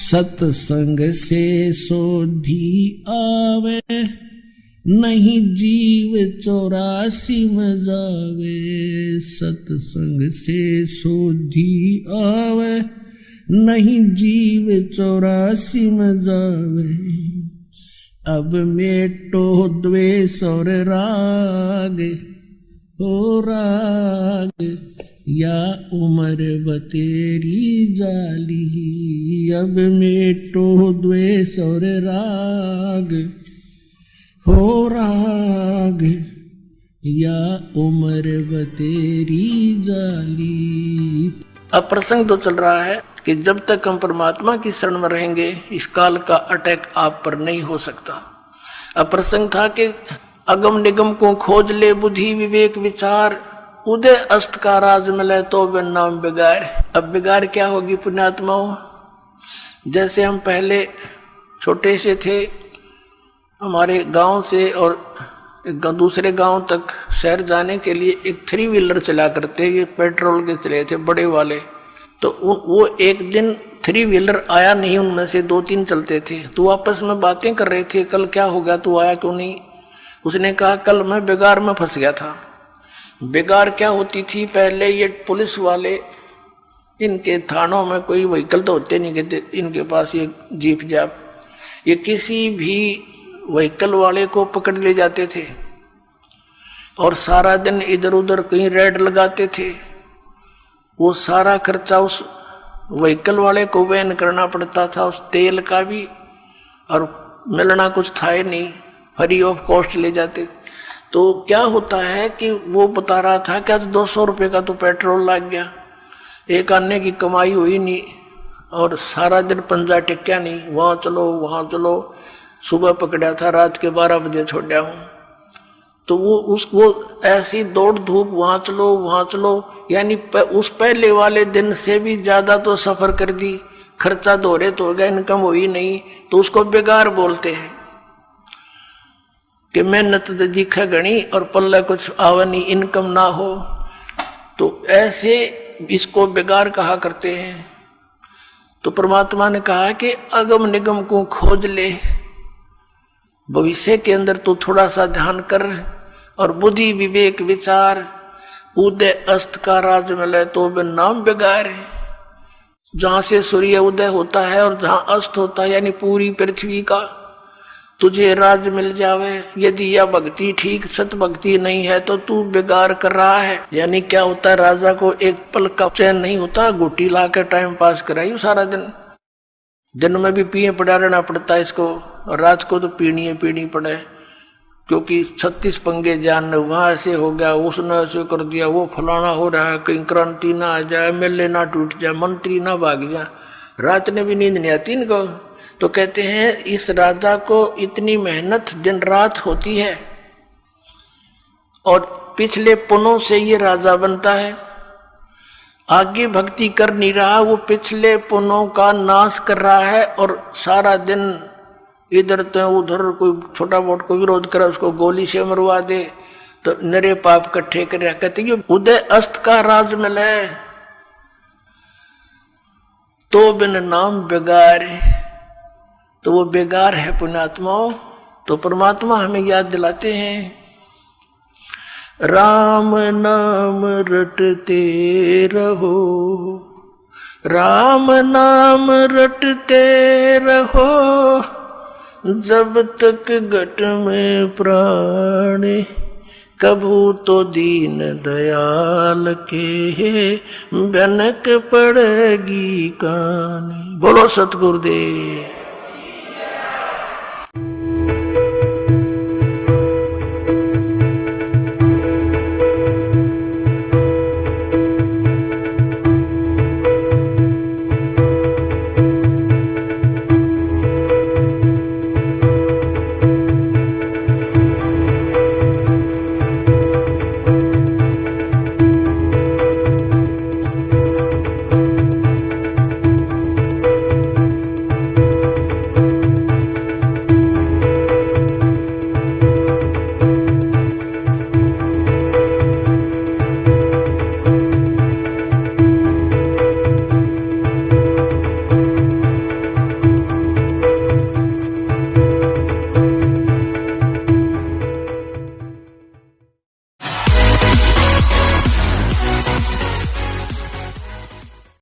सत्संग से सोधी आवे, नहीं जीव 84 में जावे। सत्संग से सोधी आवे, नहीं जीव 84 में जावे। अब मेटो द्वेष और राग, हो राग या उम्र बतेरी जाली। अब मेटो द्वेष और राग, हो राग या उम्र बतेरी जाली। अब प्रसंग तो चल रहा है कि जब तक हम परमात्मा की शरण में रहेंगे इस काल का अटैक आप पर नहीं हो सकता। अब प्रसंग था कि अगम निगम को खोज ले बुद्धि विवेक विचार, उदय अस्त का राज मिले तो बिन नाम बिगाड़। अब बिगाड़ क्या होगी पुण्यात्माओं? जैसे हम पहले छोटे से थे, हमारे गांव से और दूसरे गांव तक शहर जाने के लिए एक 3 व्हीलर चला करते, ये पेट्रोल के चले थे बड़े वाले। तो वो एक दिन 3 व्हीलर आया नहीं, उनमें से 2-3 चलते थे। तो आपस में बातें कर रहे थे, कल क्या हो गया, तू आया क्यों नहीं? उसने कहा कल मैं बिगाड़ में फंस गया था। बिगाड़ क्या होती थी? पहले ये पुलिस वाले, इनके थानों में कोई व्हीकल तो होते नहीं कहते, इनके पास ये जीप जाप, ये किसी भी व्हीकल वाले को पकड़ ले जाते थे और सारा दिन इधर उधर कहीं रेड लगाते थे। वो सारा खर्चा उस व्हीकल वाले को वहन करना पड़ता था, उस तेल का भी, और मिलना कुछ था ही नहीं, फ्री ऑफ कॉस्ट ले जाते थे। तो क्या होता है कि वो बता रहा था कि आज 200 रुपये का तो पेट्रोल लग गया, एक आने की कमाई हुई नहीं और सारा दिन पंजा टिक्या नहीं, वहाँ चलो वहाँ चलो। सुबह पकड़ा था, रात के 12 बजे छोड़ा हूँ। तो वो ऐसी दौड़ धूप, वहाँ चलो, यानी उस पहले वाले दिन से भी ज़्यादा तो सफ़र कर दी, खर्चा दोहरे तो हो गया, इनकम हुई नहीं, तो उसको बेगार बोलते हैं कि मेहनत दिखा गणी और पल्ला कुछ आवनी, इनकम ना हो। तो ऐसे इसको बेगार कहा करते हैं। तो परमात्मा ने कहा कि अगम निगम को खोज ले, भविष्य के अंदर तो थोड़ा सा ध्यान कर, और बुद्धि विवेक विचार, उदय अस्त का राज मिले तो बिन नाम बिगाड़। जहां से सूर्य उदय होता है और जहां अस्त होता है, यानी पूरी पृथ्वी का तुझे राज मिल जावे। यदि यह भक्ति ठीक सत भक्ति नहीं है तो तू बेगार कर रहा है। यानी क्या होता है, राजा को एक पल का चैन नहीं होता, गुटी ला के टाइम पास कराई सारा दिन में भी पिए पड़ा रहना पड़ता है इसको, और रात को तो पीनी पड़े, क्योंकि 36 पंगे जान, वहाँ ऐसे हो गया, उसने ऐसे कर दिया, वो फलाना हो रहा है, कहीं क्रांति ना आ जाए, एमएलए ना टूट जाए, मंत्री ना भाग जाए। रात ने भी नींद नहीं आती इनको। तो कहते हैं इस राजा को इतनी मेहनत दिन रात होती है और पिछले पुनों से ये राजा बनता है। आगे भक्ति कर नहीं रहा, वो पिछले पुनों का नाश कर रहा है, और सारा दिन इधर तो उधर कोई छोटा मोटा कोई विरोध करे उसको गोली से मरवा दे, तो नरे पाप इकट्ठे कर। कहते हैं उदय अस्त का राज मिले तो बिन नाम बेगार। तो वो बेगार है पुण्यात्माओं। तो परमात्मा हमें याद दिलाते हैं, राम नाम रटते रहो, राम नाम रटते रहो, जब तक घट में प्राण, कभू तो दीन दयाल के बनक पड़ेगी कान। बोलो सतगुरुदेव।